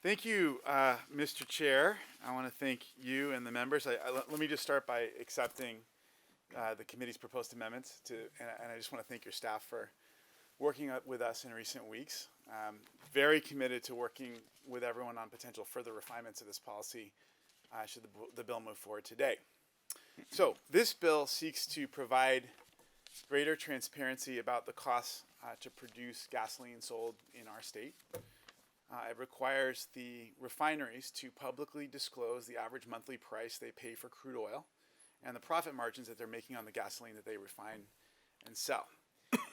Thank you, Mr. Chair. I want to thank you and the members. Let me just start by accepting the committee's proposed amendments and I just want to thank your staff for working with us in recent weeks. Very committed to working with everyone on potential further refinements of this policy should the bill move forward today. So this bill seeks to provide greater transparency about the costs to produce gasoline sold in our state. It requires the refineries to publicly disclose the average monthly price they pay for crude oil and the profit margins that they're making on the gasoline that they refine and sell.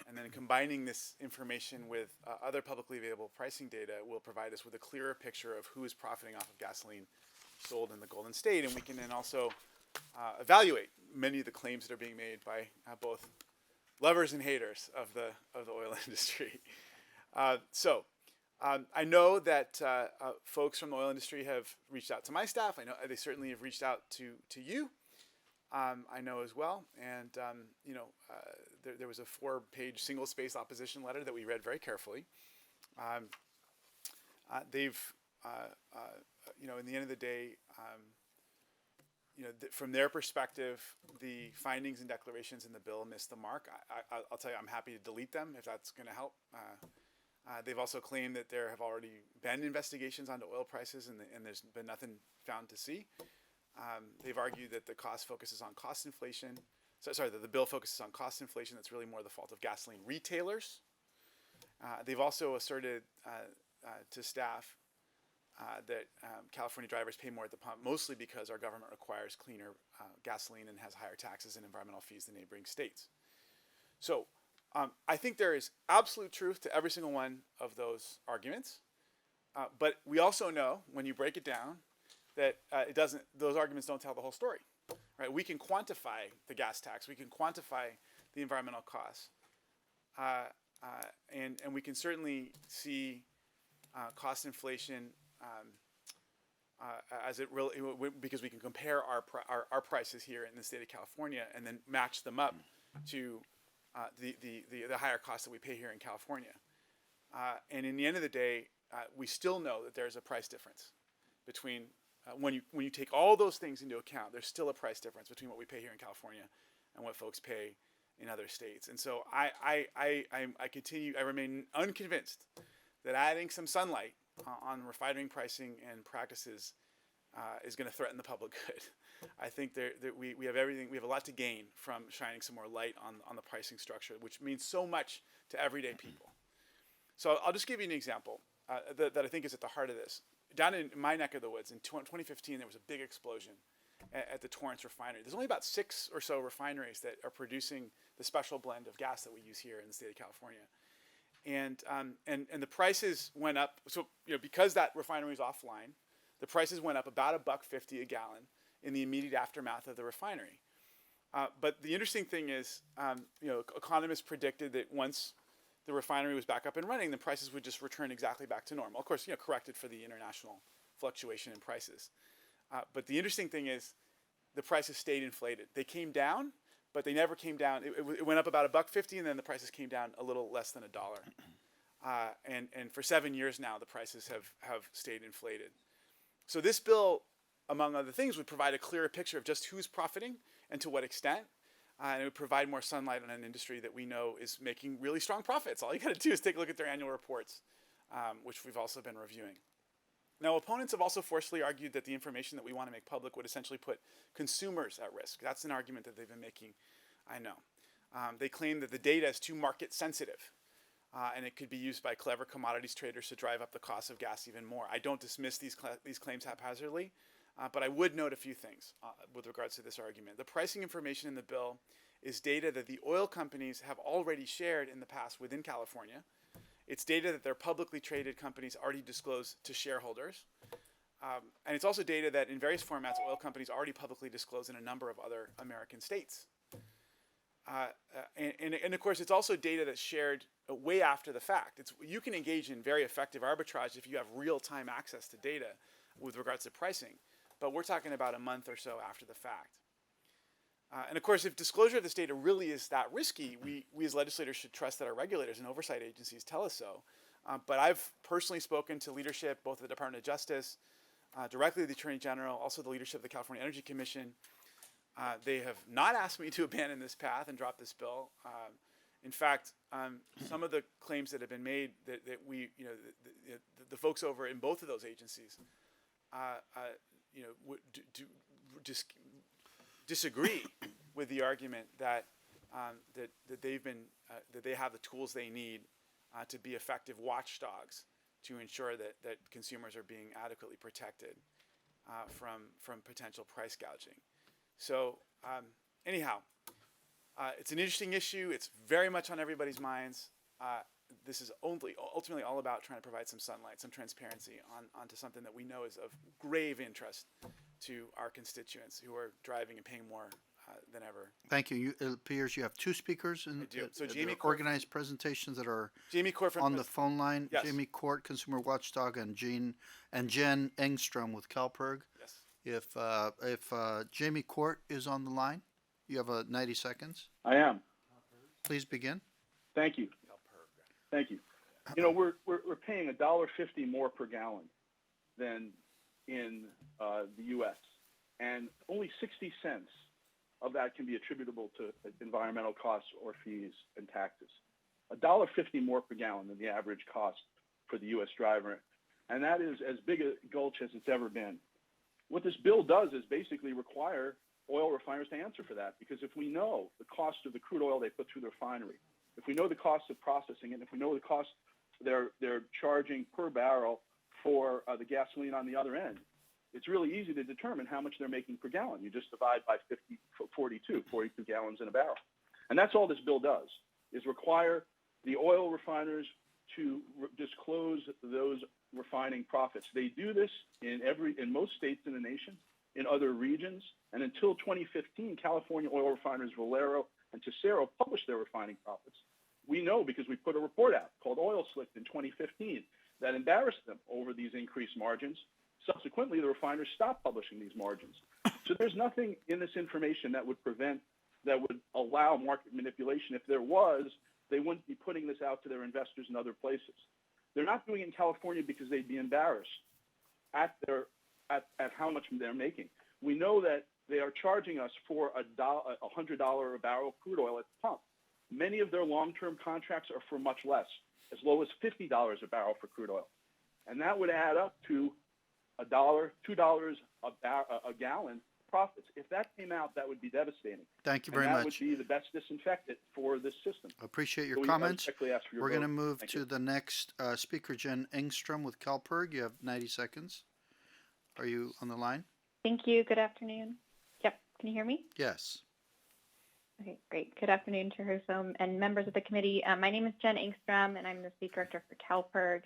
And then combining this information with other publicly available pricing data will provide us with a clearer picture of who is profiting off of gasoline sold in the Golden State. And we can then also evaluate many of the claims that are being made by both lovers and haters of the oil industry. I know that folks from the oil industry have reached out to my staff. I know they certainly have reached out to you. I know as well. And there was a 4-page single-space opposition letter that we read very carefully. In the end of the day, from their perspective, the findings and declarations in the bill missed the mark. I'll tell you, I'm happy to delete them if that's going to help. They've also claimed that there have already been investigations onto oil prices and there's been nothing found to see. They've argued that the cost focuses on cost inflation. That the bill focuses on cost inflation. That's really more the fault of gasoline retailers. They've also asserted to staff that California drivers pay more at the pump, mostly because our government requires cleaner gasoline and has higher taxes and environmental fees than neighboring states. So I think there is absolute truth to every single one of those arguments. But we also know, when you break it down, that those arguments don't tell the whole story. Right? We can quantify the gas tax. We can quantify the environmental costs. And we can certainly see cost inflation as it really, because we can compare our prices here in the state of California and then match them up to the higher costs that we pay here in California. And in the end of the day, we still know that there's a price difference between when you take all those things into account. There's still a price difference between what we pay here in California and what folks pay in other states. And so I remain unconvinced that adding some sunlight on refining pricing and practices is going to threaten the public good. I think that we have everything. We have a lot to gain from shining some more light on the pricing structure, which means so much to everyday people. So I'll just give you an example that I think is at the heart of this. Down in my neck of the woods in 2015, there was a big explosion at the Torrance Refinery. There's only about 6 or so refineries that are producing the special blend of gas that we use here in the state of California. And the prices went up. So because that refinery is offline, the prices went up about $1.50 a gallon in the immediate aftermath of the refinery. But the interesting thing is, economists predicted that once the refinery was back up and running, the prices would just return exactly back to normal. Of course, corrected for the international fluctuation in prices. But the interesting thing is, the prices stayed inflated. They came down, but they never came down. It went up about $1.50, and then the prices came down a little less than $1. And for 7 years now, the prices have stayed inflated. So this bill, among other things, would provide a clearer picture of just who's profiting and to what extent. And it would provide more sunlight on an industry that we know is making really strong profits. All you got to do is take a look at their annual reports, which we've also been reviewing. Now, opponents have also forcefully argued that the information that we want to make public would essentially put consumers at risk. That's an argument that they've been making, I know. They claim that the data is too market sensitive, and it could be used by clever commodities traders to drive up the cost of gas even more. I don't dismiss these claims haphazardly. But I would note a few things with regards to this argument. The pricing information in the bill is data that the oil companies have already shared in the past within California. It's data that their publicly traded companies already disclose to shareholders. And it's also data that in various formats oil companies already publicly disclose in a number of other American states. And of course, it's also data that's shared way after the fact. You can engage in very effective arbitrage if you have real-time access to data with regards to pricing. But we're talking about a month or so after the fact. And of course, if disclosure of this data really is that risky, we as legislators should trust that our regulators and oversight agencies tell us so. But I've personally spoken to leadership, both of the Department of Justice, directly to the Attorney General, also the leadership of the California Energy Commission. They have not asked me to abandon this path and drop this bill. In fact, some of the claims that have been made that we, the folks over in both of those agencies, disagree with the argument that that they have the tools they need to be effective watchdogs to ensure that consumers are being adequately protected from potential price gouging. So anyhow, it's an interesting issue. It's very much on everybody's minds. This is ultimately all about trying to provide some sunlight, some transparency onto something that we know is of grave interest to our constituents who are driving and paying more than ever. Thank you. It appears you have two speakers in So Jamie organized presentations that are Jamie Court on the phone line. Yes. Jamie Court, Consumer Watchdog, and Jen Engstrom with CalPERG. Yes. If Jamie Court is on the line, you have 90 seconds. I am. Please begin. Thank you. Thank you. You know, we're paying $1.50 more per gallon than in the U.S. and only 60 cents of that can be attributable to environmental costs or fees and taxes. $1.50 more per gallon than the average cost for the U.S. driver, and that is as big a gulch as it's ever been. What this bill does is basically require oil refiners to answer for that, because if we know the cost of the crude oil they put through the refinery, if we know the cost of processing it, and if we know the cost they're charging per barrel for the gasoline on the other end, it's really easy to determine how much they're making per gallon. You just divide by 42 gallons in a barrel. And that's all this bill does, is require the oil refiners to disclose those refining profits. They do this in most states in the nation, in other regions, and until 2015, California oil refiners Valero and Tesoro published their refining profits. We know because we put a report out called Oil Slicked in 2015 that embarrassed them over these increased margins. Subsequently, the refiners stopped publishing these margins. So there's nothing in this information that would allow market manipulation. If there was, they wouldn't be putting this out to their investors in other places. They're not doing it in California because they'd be embarrassed at how much they're making. We know that they are charging us for $100 a barrel crude oil at the pump. Many of their long-term contracts are for much less, as low as $50 a barrel for crude oil. And that would add up to $1, $2 a gallon profits. If that came out, that would be devastating. Thank you very much. That would be the best disinfectant for this system. Appreciate your comments. We're going to move to the next speaker, Jen Engstrom with CalPERG. You have 90 seconds. Are you on the line? Thank you. Good afternoon. Yep. Can you hear me? Yes. Okay, great. Good afternoon to Hirsom and members of the committee. My name is Jen Engstrom, and I'm the state director for CalPERG,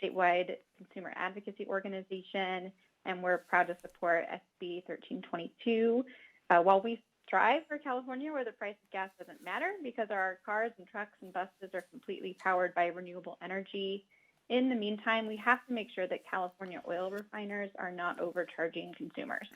statewide consumer advocacy organization, and we're proud to support SB 1322. While we strive for California where the price of gas doesn't matter because our cars and trucks and buses are completely powered by renewable energy, in the meantime, we have to make sure that California oil refiners are not overcharging consumers.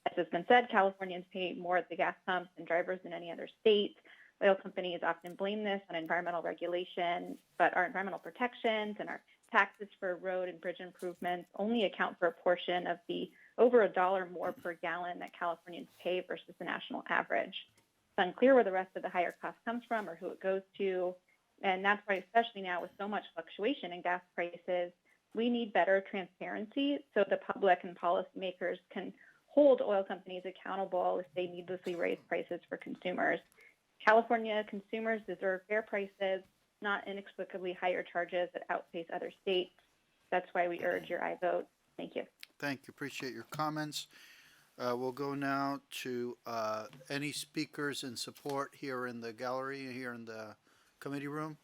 As has been said, Californians pay more at the gas pumps than drivers in any other state. Oil companies often blame this on environmental regulation, but our environmental protections and our taxes for road and bridge improvements only account for a portion of the over $1 more per gallon that Californians pay versus the national average. It's unclear where the rest of the higher cost comes from or who it goes to. And that's why, especially now with so much fluctuation in gas prices, we need better transparency so the public and policymakers can hold oil companies accountable if they needlessly raise prices for consumers. California consumers deserve fair prices, not inexplicably higher charges that outpace other states. That's why we urge your aye vote. Thank you. Thank you. Appreciate your comments. We'll go now to any speakers in support here in the gallery, here in the committee room.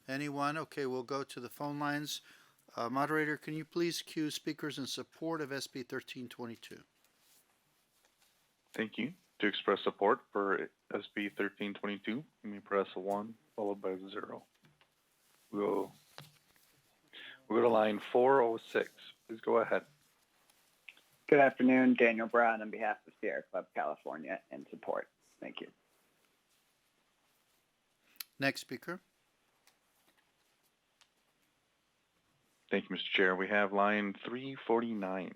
Anyone? Okay, we'll go to the phone lines. Moderator, can you please cue speakers in support of SB 1322? Thank you. To express support for SB 1322, you may press a 1 followed by the 0. We'll go to line 406. Please go ahead. Good afternoon. Daniel Brown on behalf of Sierra Club California in support. Thank you. Next speaker. Thank you, Mr. Chair. We have line 349.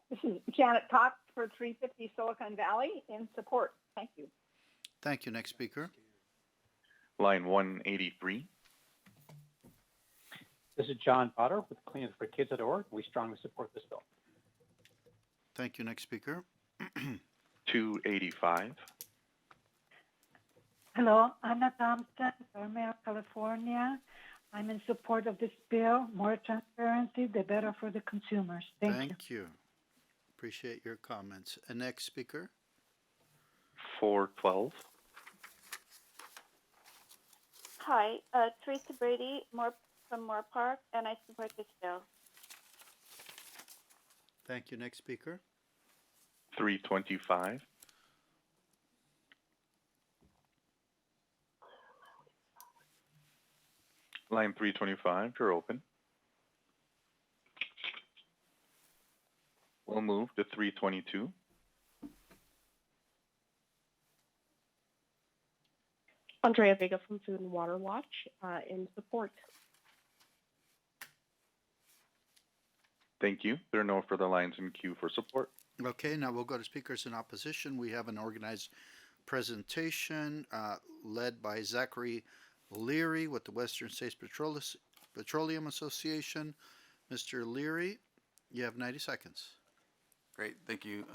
This is Janet Cox for 350 Silicon Valley in support. Thank you. Thank you. Next speaker. Line 183. This is John Potter with cleanup4kids.org. We strongly support this bill. Thank you. Next speaker. 285. Hello, Anna Thompson, Carmel, California. I'm in support of this bill. More transparency, the better for the consumers. Thank you. Appreciate your comments. And next speaker. 412. Hi, Teresa Brady from Moore Park, and I support this bill. Thank you. Next speaker. 325. Line 325, you're open. We'll move to 322. Andrea Vega from Food and Water Watch in support. Thank you. There are no further lines in queue for support. Okay, now we'll go to speakers in opposition. We have an organized presentation led by Zachary Leary with the Western States Petroleum Association. Mr. Leary, you have 90 seconds. Great, thank you,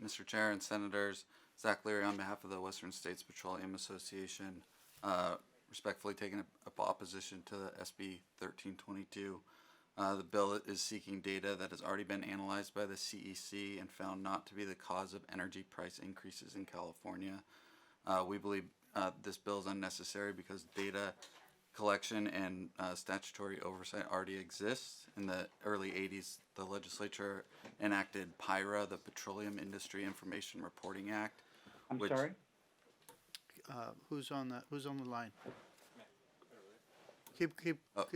Mr. Chair and Senators. Zach Leary on behalf of the Western States Petroleum Association, respectfully taking up opposition to the SB 1322. The bill is seeking data that has already been analyzed by the CEC and found not to be the cause of energy price increases in California. We believe this bill is unnecessary because data collection and statutory oversight already exists. In the early 80s, the legislature enacted PIRA, the Petroleum Industry Information Reporting Act. I'm sorry? Who's on the line? Keep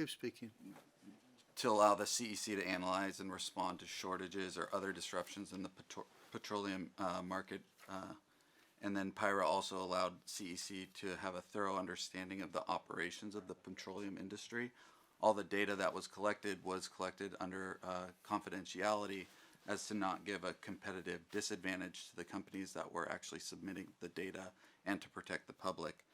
speaking. To allow the CEC to analyze and respond to shortages or other disruptions in the petroleum market. And then PIRA also allowed CEC to have a thorough understanding of the operations of the petroleum industry. All the data that was collected under confidentiality as to not give a competitive disadvantage to the companies that were actually submitting the data and to protect the public.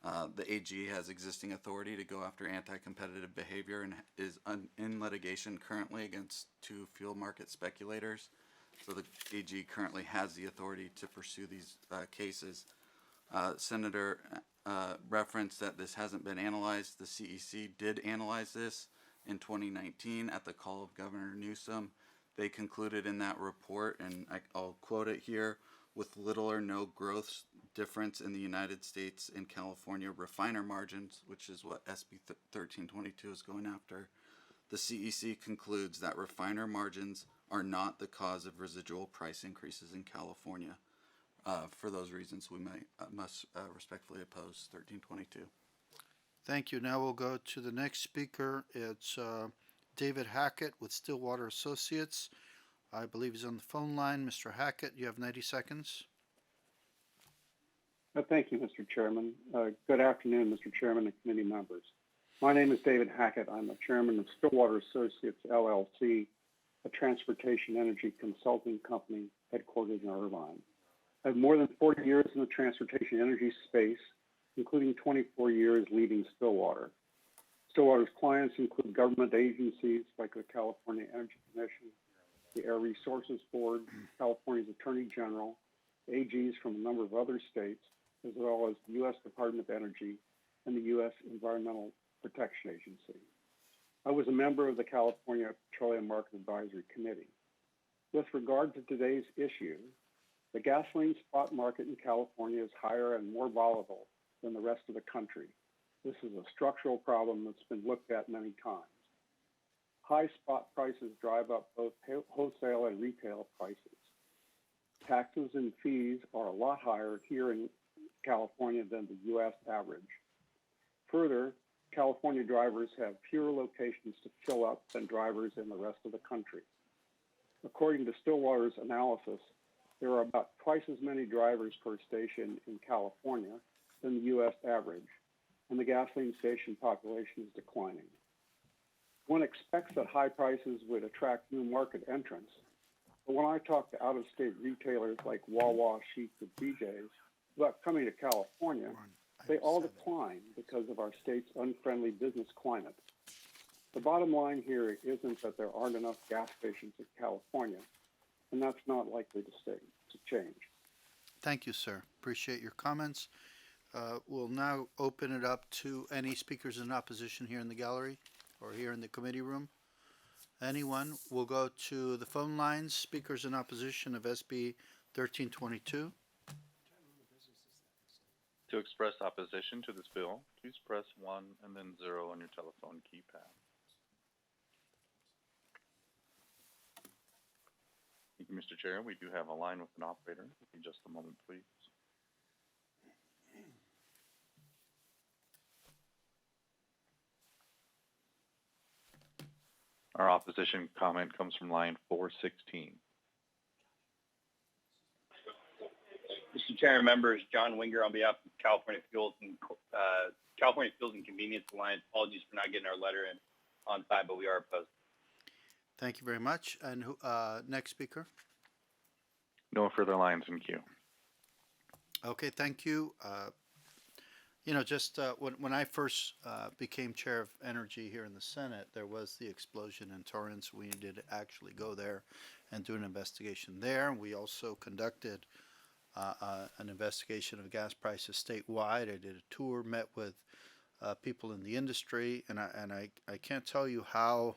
The AG has existing authority to go after anti-competitive behavior and is in litigation currently against 2 fuel market speculators. So the AG currently has the authority to pursue these cases. Senator referenced that this hasn't been analyzed. The CEC did analyze this in 2019 at the call of Governor Newsom. They concluded in that report, and I'll quote it here, with little or no growth difference in the United States and California refiner margins, which is what SB 1322 is going after. The CEC concludes that refiner margins are not the cause of residual price increases in California. For those reasons, we must respectfully oppose 1322. Thank you. Now we'll go to the next speaker. It's David Hackett with Stillwater Associates. I believe he's on the phone line. Mr. Hackett, you have 90 seconds. Thank you, Mr. Chairman. Good afternoon, Mr. Chairman and committee members. My name is David Hackett. I'm the chairman of Stillwater Associates, LLC, a transportation energy consulting company headquartered in Irvine. I have more than 40 years in the transportation energy space, including 24 years leading Stillwater. Stillwater's clients include government agencies like the California Energy Commission, the Air Resources Board, California's Attorney General, AGs from a number of other states, as well as the U.S. Department of Energy and the U.S. Environmental Protection Agency. I was a member of the California Petroleum Market Advisory Committee. With regard to today's issue, the gasoline spot market in California is higher and more volatile than the rest of the country. This is a structural problem that's been looked at many times. High spot prices drive up both wholesale and retail prices. Taxes and fees are a lot higher here in California than the U.S. average. Further, California drivers have fewer locations to fill up than drivers in the rest of the country. According to Stillwater's analysis, there are about twice as many drivers per station in California than the U.S. average, and the gasoline station population is declining. One expects that high prices would attract new market entrants. But when I talk to out-of-state retailers like Wawa, Sheetz, or BJ's about coming to California, they all decline because of our state's unfriendly business climate. The bottom line here isn't that there aren't enough gas stations in California, and that's not likely to change. Thank you, sir. Appreciate your comments. We'll now open it up to any speakers in opposition here in the gallery or here in the committee room. Anyone? We'll go to the phone lines. Speakers in opposition of SB 1322. To express opposition to this bill, please press 1 and then 0 on your telephone keypad. Thank you, Mr. Chair. We do have a line with an operator. Give me just a moment, please. Our opposition comment comes from line 416. Mr. Chair, members, John Winger on behalf of California Fuels and Convenience Alliance. Apologies for not getting our letter in on time, but we are opposed. Thank you very much. And next speaker? No further lines in queue. Okay, thank you. Just when I first became chair of energy here in the Senate, there was the explosion in Torrance. We did actually go there and do an investigation there. We also conducted an investigation of gas prices statewide. I did a tour, met with people in the industry, and I can't tell you how.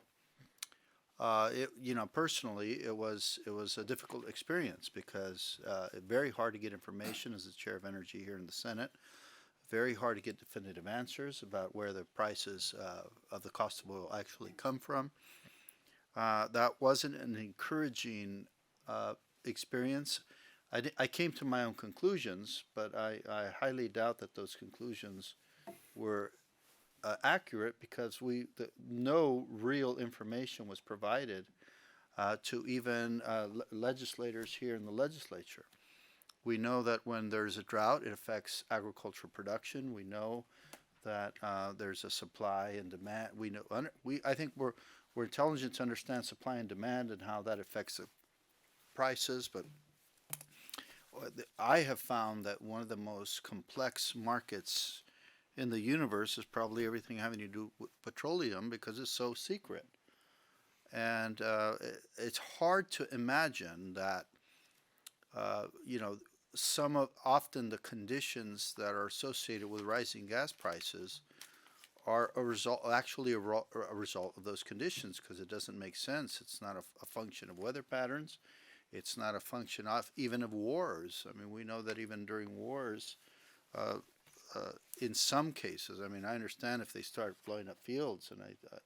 Personally, it was a difficult experience because very hard to get information as the chair of energy here in the Senate. Very hard to get definitive answers about where the prices of the cost of oil actually come from. That wasn't an encouraging experience. I came to my own conclusions, but I highly doubt that those conclusions were accurate because no real information was provided to even legislators here in the legislature. We know that when there's a drought, it affects agricultural production. We know that there's a supply and demand. I think we're intelligent to understand supply and demand and how that affects the prices. But I have found that one of the most complex markets in the universe is probably everything having to do with petroleum because it's so secret. And it's hard to imagine that, often the conditions that are associated with rising gas prices are a result of those conditions because it doesn't make sense. It's not a function of weather patterns. It's not a function even of wars. I mean, we know that even during wars, in some cases, I understand if they start blowing up fields, and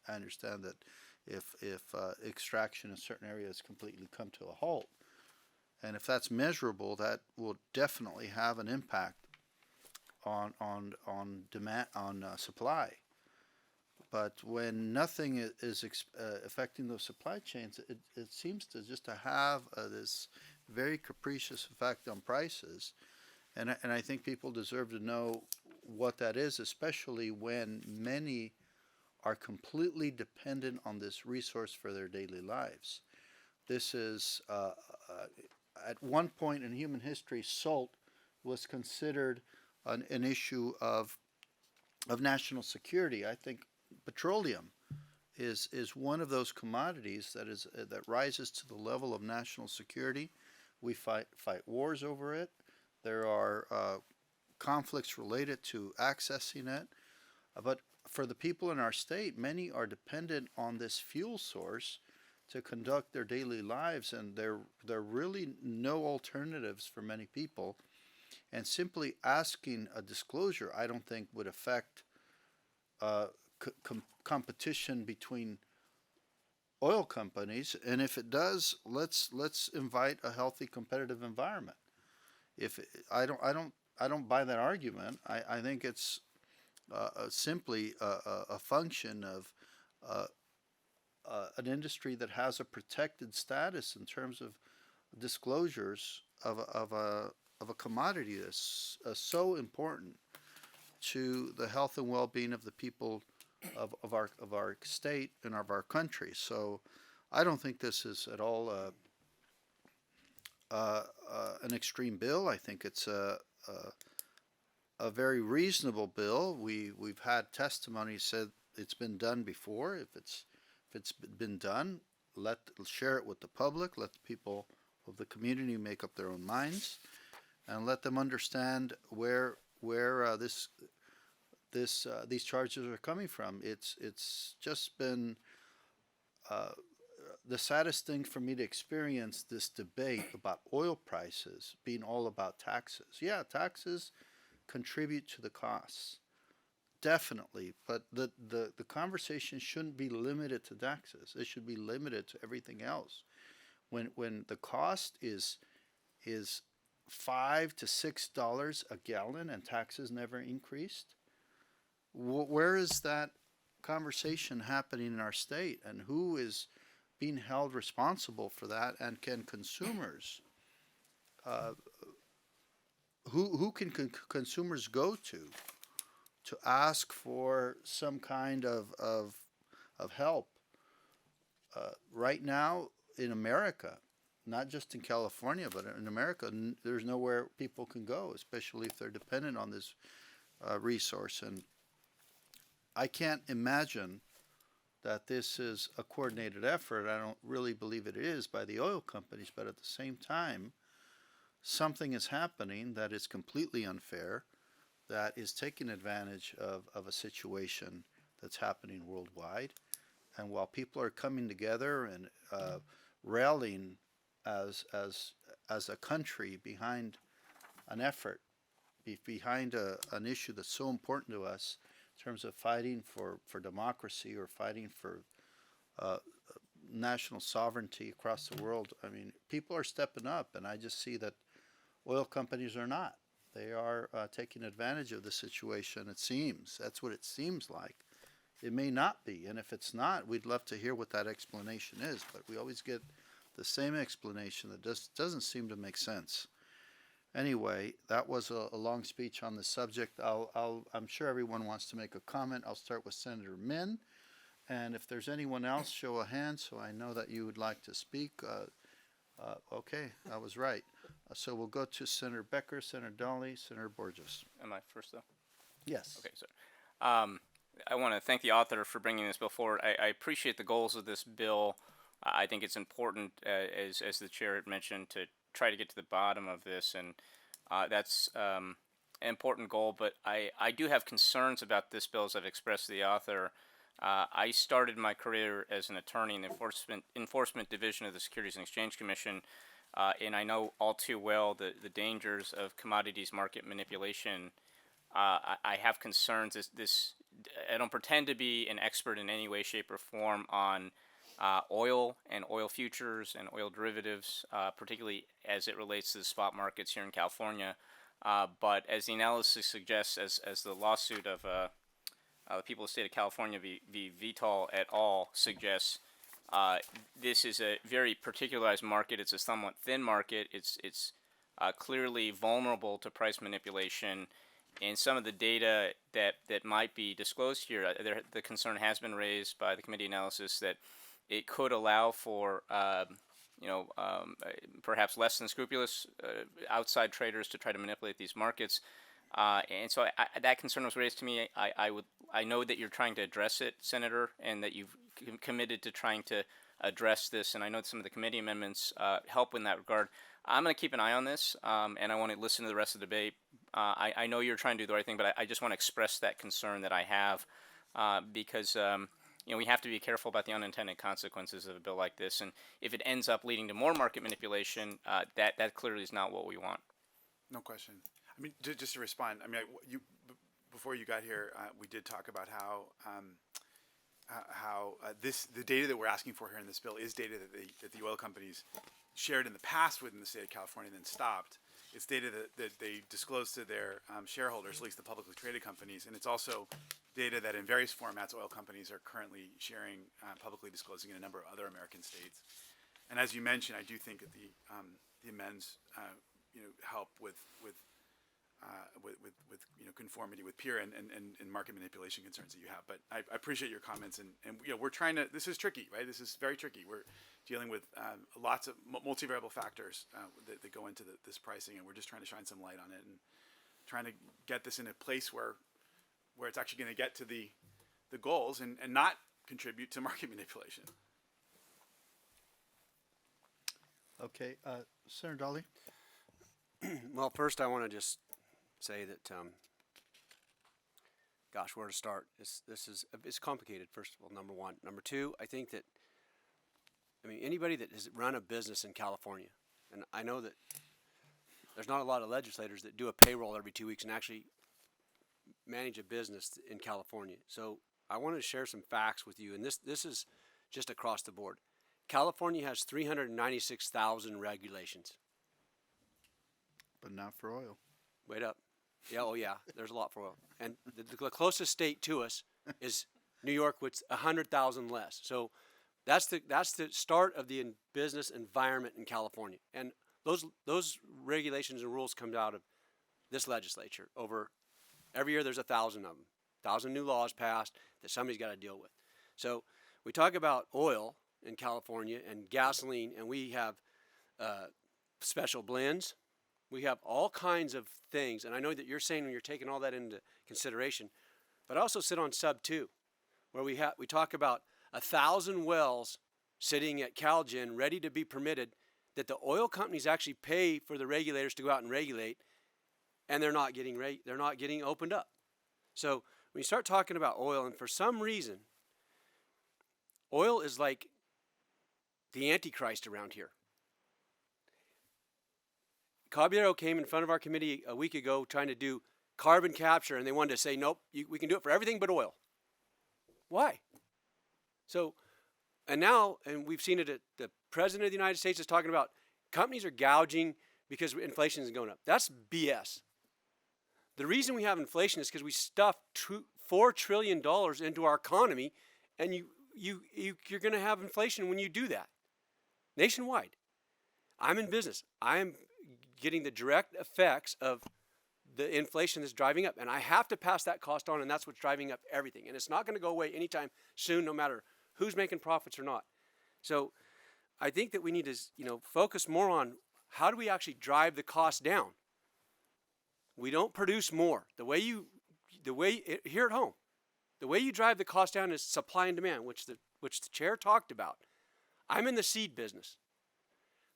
I understand that if extraction in certain areas completely come to a halt, and if that's measurable, that will definitely have an impact on demand, on supply. But when nothing is affecting those supply chains, it seems to just to have this very capricious effect on prices. And I think people deserve to know what that is, especially when many are completely dependent on this resource for their daily lives. This is, at one point in human history, salt was considered an issue of national security. I think petroleum is one of those commodities that rises to the level of national security. We fight wars over it. There are conflicts related to accessing it. But for the people in our state, many are dependent on this fuel source to conduct their daily lives, and there are really no alternatives for many people. And simply asking a disclosure, I don't think would affect competition between oil companies. And if it does, let's invite a healthy competitive environment. If I don't buy that argument. I think it's simply a function of an industry that has a protected status in terms of disclosures of a commodity that's so important to the health and well-being of the people of our state and of our country. So I don't think this is at all an extreme bill. I think it's a very reasonable bill. We've had testimony said it's been done before. If it's been done, share it with the public. Let the people of the community make up their own minds, and let them understand where these charges are coming from. It's just been the saddest thing for me to experience this debate about oil prices being all about taxes. Yeah, taxes contribute to the costs, definitely, but the conversation shouldn't be limited to taxes. It should be limited to everything else. When the cost is $5 to $6 a gallon and taxes never increased, where is that conversation happening in our state, and who is being held responsible for that? And can consumers, who can consumers go to ask for some kind of help? Right now in America, not just in California, but in America, there's nowhere people can go, especially if they're dependent on this resource. And I can't imagine that this is a coordinated effort. I don't really believe it is by the oil companies, but at the same time, something is happening that is completely unfair, that is taking advantage of a situation that's happening worldwide. And while people are coming together and rallying as a country behind an effort, behind an issue that's so important to us in terms of fighting for democracy or fighting for national sovereignty across the world, I mean, people are stepping up, and I just see that oil companies are not. They are taking advantage of the situation, it seems. That's what it seems like. It may not be, and if it's not, we'd love to hear what that explanation is, but we always get the same explanation that doesn't seem to make sense. Anyway, that was a long speech on the subject. I'm sure everyone wants to make a comment. I'll start with Senator Min, and if there's anyone else, show a hand so I know that you would like to speak. Okay, I was right. So we'll go to Senator Becker, Senator Dolly, Senator Borges. Am I first, though? Yes. Okay, sir. I want to thank the author for bringing this bill forward. I appreciate the goals of this bill. I think it's important, as the chair had mentioned, to try to get to the bottom of this, and that's an important goal. But I do have concerns about this bill, as I've expressed to the author. I started my career as an attorney in the enforcement division of the Securities and Exchange Commission, and I know all too well the dangers of commodities market manipulation. I have concerns. I don't pretend to be an expert in any way, shape, or form on oil and oil futures and oil derivatives, particularly as it relates to the spot markets here in California. But as the analysis suggests, as the lawsuit of the people of the state of California v. Vital et al. Suggests, this is a very particularized market. It's a somewhat thin market. It's clearly vulnerable to price manipulation. And some of the data that might be disclosed here, the concern has been raised by the committee analysis that it could allow for, perhaps less than scrupulous outside traders to try to manipulate these markets. And so that concern was raised to me. I know that you're trying to address it, Senator, and that you've committed to trying to address this. And I know that some of the committee amendments help in that regard. I'm going to keep an eye on this, and I want to listen to the rest of the debate. I know you're trying to do the right thing, but I just want to express that concern that I have, because we have to be careful about the unintended consequences of a bill like this. And if it ends up leading to more market manipulation, that clearly is not what we want. No question. I mean, just to respond, I mean, before you got here, we did talk about how the data that we're asking for here in this bill is data that the oil companies shared in the past within the state of California and then stopped. It's data that they disclose to their shareholders, at least the publicly traded companies, and it's also data that in various formats oil companies are currently sharing, publicly disclosing in a number of other American states. And as you mentioned, I do think that the amends help with conformity with peer and market manipulation concerns that you have. But I appreciate your comments, and we're trying to. This is tricky, right? This is very tricky. We're dealing with lots of multivariable factors that go into this pricing, and we're just trying to shine some light on it and trying to get this in a place where it's actually going to get to the goals and not contribute to market manipulation. Okay, Senator Daly. Well, first I want to just say that, gosh, where to start? It's complicated. First of all, number one. Number two, I think that, anybody that has run a business in California, and I know that there's not a lot of legislators that do a payroll every 2 weeks and actually manage a business in California. So I want to share some facts with you, and this is just across the board. California has 396,000 regulations. But not for oil. Wait up. Yeah, oh yeah, there's a lot for oil. And the closest state to us is New York, with 100,000 less. So that's the start of the business environment in California. And those regulations and rules come out of this legislature. Over every year there's 1,000 of them. 1,000 new laws passed that somebody's got to deal with. So we talk about oil in California and gasoline, and we have special blends. We have all kinds of things, and I know that you're saying when you're taking all that into consideration, but I also sit on sub 2, where we talk about 1,000 wells sitting at CalGen ready to be permitted, that the oil companies actually pay for the regulators to go out and regulate, and they're not getting opened up. So when you start talking about oil, and for some reason, oil is like the Antichrist around here. Caballero came in front of our committee a week ago trying to do carbon capture, and they wanted to say, nope, we can do it for everything but oil. Why? So, and we've seen it at the President of the United States is talking about companies are gouging because inflation is going up. That's BS. The reason we have inflation is because we stuffed $4 trillion into our economy, and you're going to have inflation when you do that. Nationwide. I'm in business. I am getting the direct effects of the inflation that's driving up, and I have to pass that cost on, and that's what's driving up everything. And it's not going to go away anytime soon, no matter who's making profits or not. So I think that we need to, focus more on how do we actually drive the cost down. We don't produce more. Here at home, the way you drive the cost down is supply and demand, which the chair talked about. I'm in the seed business.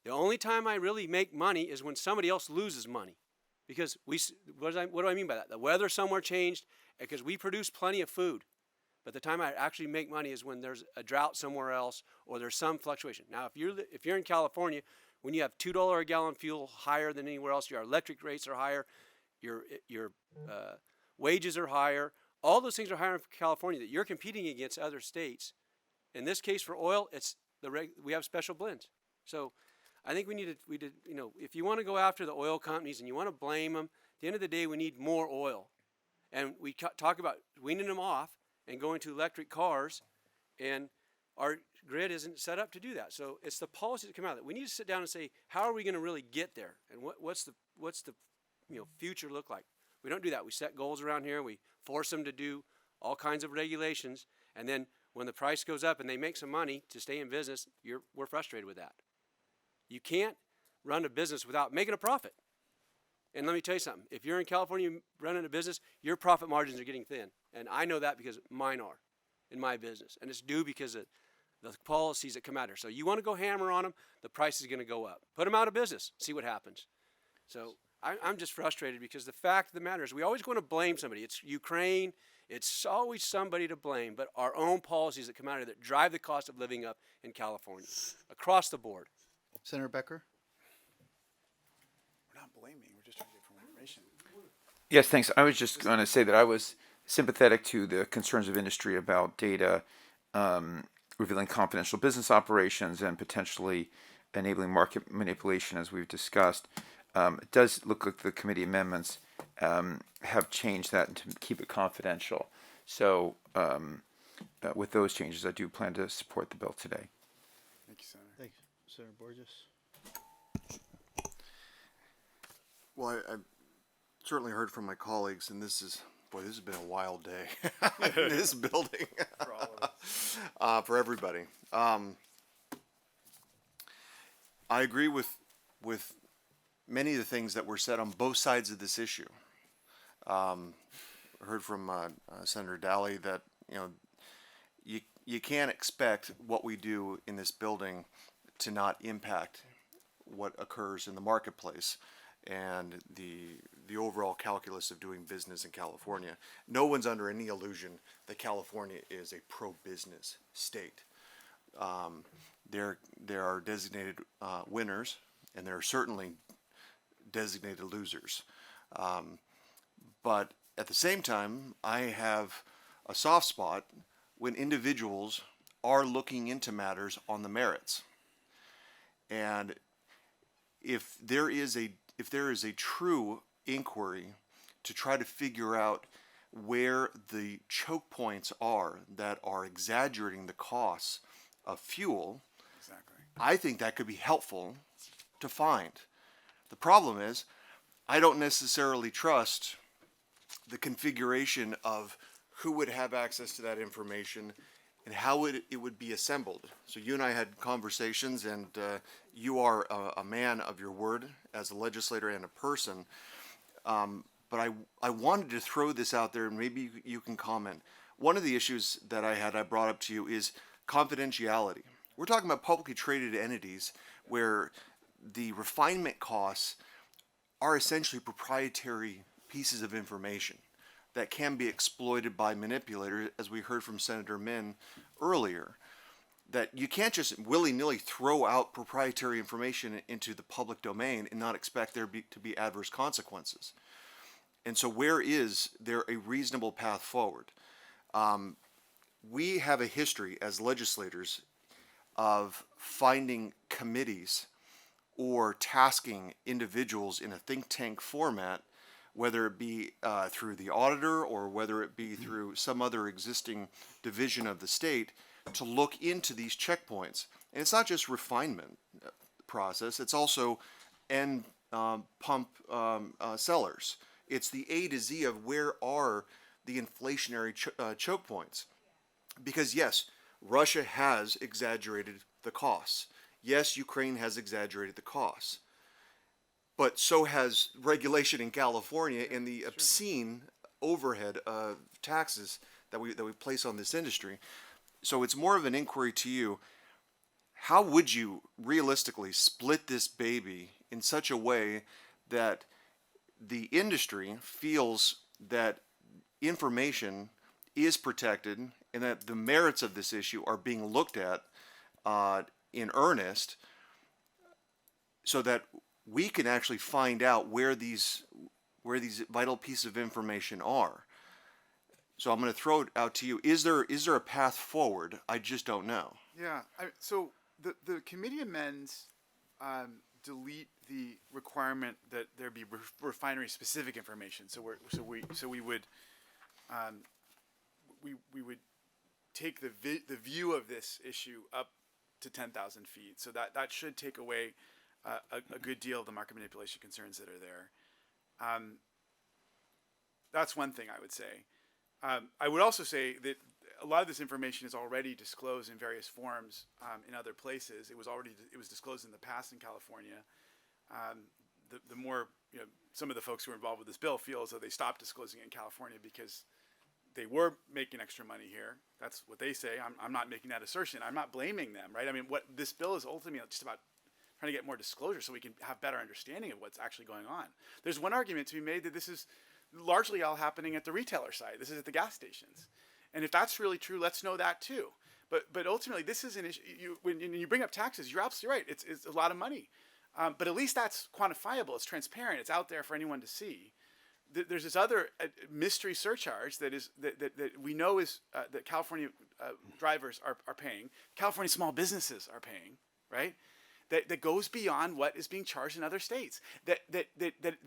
The only time I really make money is when somebody else loses money. Because what do I mean by that? The weather somewhere changed, because we produce plenty of food. But the time I actually make money is when there's a drought somewhere else, or there's some fluctuation. Now, if you're in California, when you have $2 a gallon fuel higher than anywhere else, your electric rates are higher, your wages are higher, all those things are higher in California, that you're competing against other states. In this case, for oil, we have special blends. So I think we need to, if you want to go after the oil companies and you want to blame them, at the end of the day, we need more oil. And we talk about weaning them off and going to electric cars, and our grid isn't set up to do that. So it's the policies that come out of that. We need to sit down and say, how are we going to really get there? And what's the future look like? We don't do that. We set goals around here. We force them to do all kinds of regulations. And then when the price goes up and they make some money to stay in business, we're frustrated with that. You can't run a business without making a profit. And let me tell you something. If you're in California running a business, your profit margins are getting thin. And I know that because mine are in my business. And it's due because of the policies that come out here. So you want to go hammer on them, the price is going to go up. Put them out of business. See what happens. So I'm just frustrated because the fact of the matter is we always want to blame somebody. It's Ukraine. It's always somebody to blame, but our own policies that come out of here that drive the cost of living up in California across the board. Senator Becker? We're not blaming. We're just trying to get more information. Yes, thanks. I was just going to say that I was sympathetic to the concerns of industry about data revealing confidential business operations and potentially enabling market manipulation, as we've discussed. It does look like the committee amendments have changed that to keep it confidential. So with those changes, I do plan to support the bill today. Thank you, Senator. Thank you. Senator Borges? Well, I certainly heard from my colleagues, and this has been a wild day in this building For all of us. for everybody. I agree with many of the things that were said on both sides of this issue. Heard from Senator Daly that you can't expect what we do in this building to not impact what occurs in the marketplace and the overall calculus of doing business in California. No one's under any illusion that California is a pro-business state. There are designated winners, and there are certainly designated losers. But at the same time, I have a soft spot when individuals are looking into matters on the merits. And if there is a true inquiry to try to figure out where the choke points are that are exaggerating the costs of fuel, Exactly. I think that could be helpful to find. The problem is, I don't necessarily trust the configuration of who would have access to that information and how it would be assembled. So you and I had conversations, and you are a man of your word as a legislator and a person. But I wanted to throw this out there, and maybe you can comment. One of the issues that I brought up to you is confidentiality. We're talking about publicly traded entities where the refinement costs are essentially proprietary pieces of information that can be exploited by manipulators, as we heard from Senator Min earlier, that you can't just willy-nilly throw out proprietary information into the public domain and not expect there to be adverse consequences. And so where is there a reasonable path forward? We have a history as legislators of finding committees or tasking individuals in a think tank format, whether it be through the auditor or whether it be through some other existing division of the state, to look into these checkpoints. And it's not just refinement process, it's also end pump sellers. It's the A to Z of where are the inflationary choke points. Because yes, Russia has exaggerated the costs. Yes, Ukraine has exaggerated the costs. But so has regulation in California and the obscene overhead of taxes that we place on this industry. So it's more of an inquiry to you. How would you realistically split this baby in such a way that the industry feels that information is protected and that the merits of this issue are being looked at in earnest, so that we can actually find out where these vital pieces of information are? So I'm going to throw it out to you. Is there a path forward? I just don't know. Yeah. So the committee amends delete the requirement that there be refinery specific information. So we would take the view of this issue up to 10,000 feet. So that should take away a good deal of the market manipulation concerns that are there. That's one thing I would say. I would also say that a lot of this information is already disclosed in various forms in other places. It was disclosed in the past in California. The more some of the folks who are involved with this bill feel as though they stopped disclosing it in California because they were making extra money here. That's what they say. I'm not making that assertion. I'm not blaming them, right? I mean, what this bill is ultimately just about trying to get more disclosure so we can have better understanding of what's actually going on. There's one argument to be made that this is largely all happening at the retailer side. This is at the gas stations. And if that's really true, let's know that too. But ultimately, this is an issue. When you bring up taxes, you're absolutely right. It's a lot of money. But at least that's quantifiable. It's transparent. It's out there for anyone to see. There's this other mystery surcharge that we know is that California drivers are paying. California small businesses are paying, right? That goes beyond what is being charged in other states. That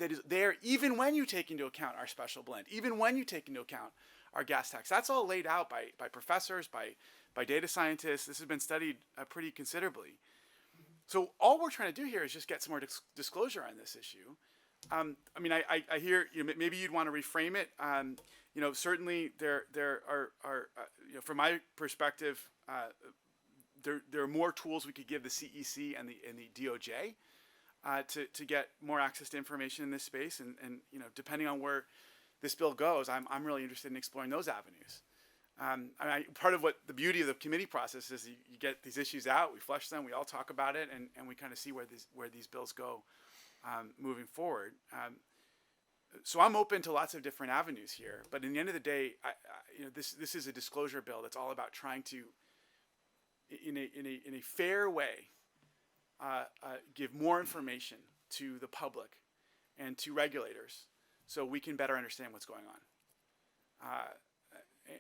is there even when you take into account our special blend, even when you take into account our gas tax. That's all laid out by professors, by data scientists. This has been studied pretty considerably. So all we're trying to do here is just get some more disclosure on this issue. I mean, I hear maybe you'd want to reframe it. Certainly there are from my perspective, there are more tools we could give the CEC and the DOJ to get more access to information in this space, and depending on where this bill goes, I'm really interested in exploring those avenues. Part of what the beauty of the committee process is, you get these issues out, we flesh them, we all talk about it, and we kind of see where these bills go moving forward. So I'm open to lots of different avenues here, but in the end of the day, this is a disclosure bill that's all about trying to, in a fair way, give more information to the public and to regulators, so we can better understand what's going on.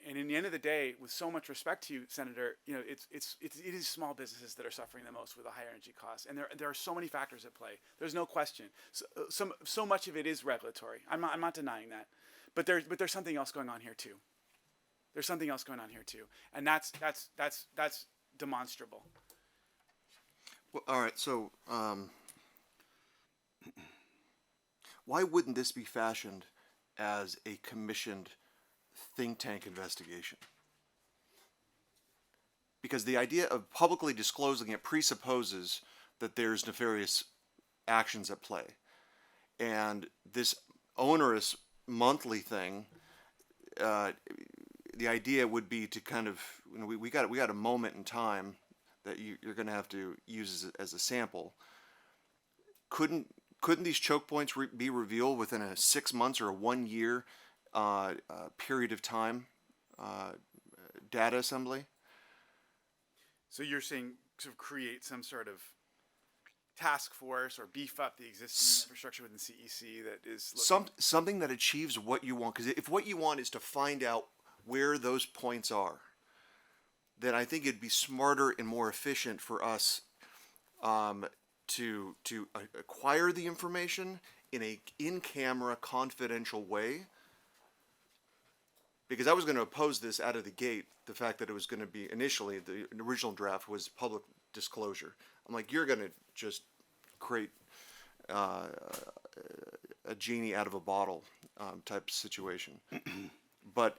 And in the end of the day, with so much respect to you, Senator, it is small businesses that are suffering the most with the higher energy costs, and there are so many factors at play. There's no question. So much of it is regulatory. I'm not denying that, but there's something else going on here too. There's something else going on here too, and that's demonstrable. Well, all right. So, why wouldn't this be fashioned as a commissioned think tank investigation? Because the idea of publicly disclosing it presupposes that there's nefarious actions at play, and this onerous monthly thing, the idea would be to kind of, we got a moment in time that you're going to have to use as a sample. Couldn't these choke points be revealed within a 6 months or a 1 year period of time data assembly? So you're saying to create some sort of task force or beef up the existing infrastructure within CEC that is something that achieves what you want. Because if what you want is to find out where those points are, then I think it'd be smarter and more efficient for us to acquire the information in a in-camera confidential way. Because I was going to oppose this out of the gate, the fact that it was going to be initially, the original draft was public disclosure. I'm like, you're going to just create a genie out of a bottle type situation. But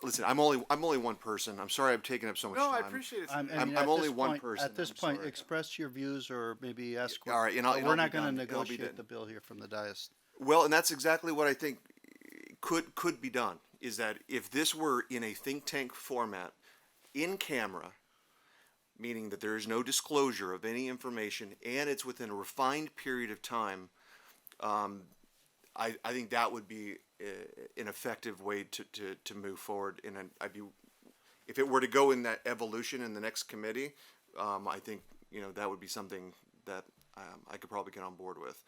listen, I'm only one person. I'm sorry I've taken up so much time. No, I appreciate it. I'm only one person. At this point, express your views or maybe ask. All right, we're not going to negotiate the bill here from the dais. Well, and that's exactly what I think could be done. Is that if this were in a think tank format, in camera, meaning that there is no disclosure of any information and it's within a refined period of time, I think that would be an effective way to move forward. And if it were to go in that evolution in the next committee, I think that would be something that I could probably get on board with.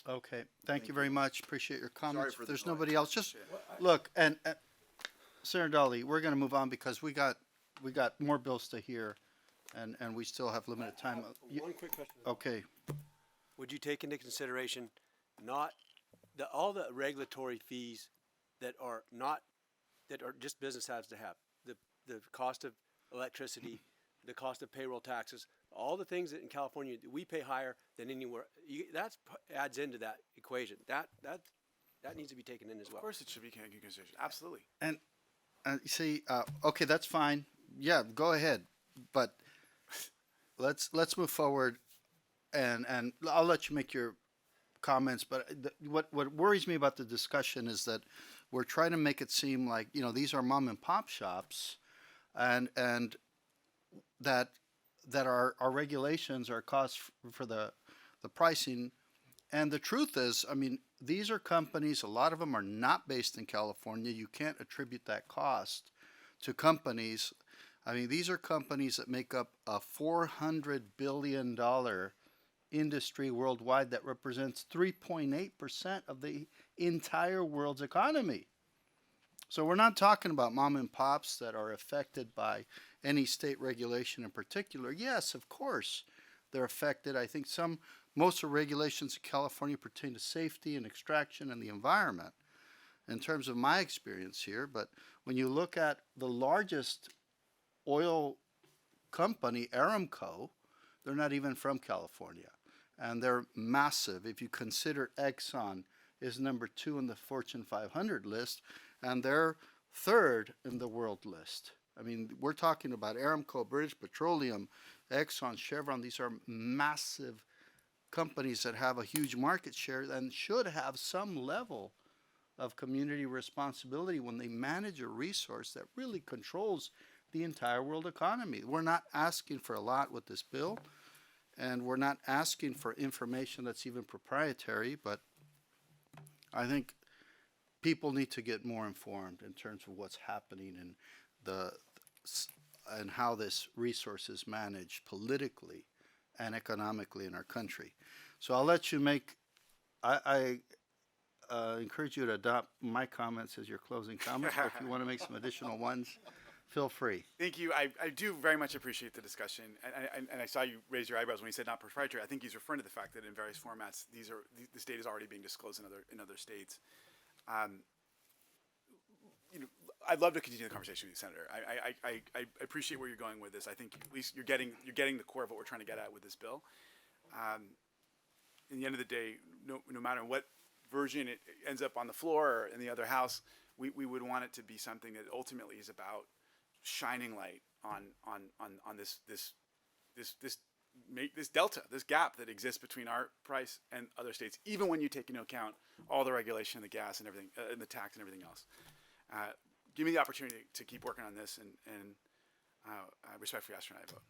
Okay, thank you very much. Appreciate your comments. If there's nobody else, just look, and Senator Daly, we're going to move on because we got more bills to hear, and we still have limited time. One quick question. Okay. Would you take into consideration all the regulatory fees that are just business has to have, the cost of electricity, the cost of payroll taxes, all the things that in California we pay higher than anywhere. That adds into that equation. That needs to be taken in as well. Of course, it should be taken into consideration. Absolutely. And you see, okay, that's fine. Yeah, go ahead. But let's move forward, and I'll let you make your comments. But what worries me about the discussion is that we're trying to make it seem like these are mom and pop shops, and that our regulations are costs for the pricing. And the truth is, I mean, these are companies, a lot of them are not based in California. You can't attribute that cost to companies. I mean, these are companies that make up a $400 billion industry worldwide that represents 3.8% of the entire world's economy. So we're not talking about mom and pops that are affected by any state regulation in particular. Yes, of course, they're affected. I think most of the regulations in California pertain to safety and extraction and the environment in terms of my experience here. But when you look at the largest oil company, Aramco, they're not even from California. and they're massive. If you consider Exxon is number 2 in the Fortune 500 list, and they're third in the world list. I mean, we're talking about Aramco, British Petroleum, Exxon, Chevron. These are massive companies that have a huge market share and should have some level of community responsibility when they manage a resource that really controls the entire world economy. We're not asking for a lot with this bill, and we're not asking for information that's even proprietary, but I think people need to get more informed in terms of what's happening and how this resource is managed politically and economically in our country. So I'll let you make, I encourage you to adopt my comments as your closing comments, but if you want to make some additional ones, feel free. Thank you. I do very much appreciate the discussion, and I saw you raise your eyebrows when you said not proprietary. I think he's referring to the fact that in various formats, this data is already being disclosed in other states. I'd love to continue the conversation with you, Senator. I appreciate where you're going with this. I think at least you're getting the core of what we're trying to get at with this bill. In the end of the day, no matter what version it ends up on the floor or in the other house, we would want it to be something that ultimately is about shining light on this delta, this gap that exists between our price and other states, even when you take into account all the regulation, the gas and everything, and the tax and everything else. Give me the opportunity to keep working on this, and I respectfully ask for an aye vote.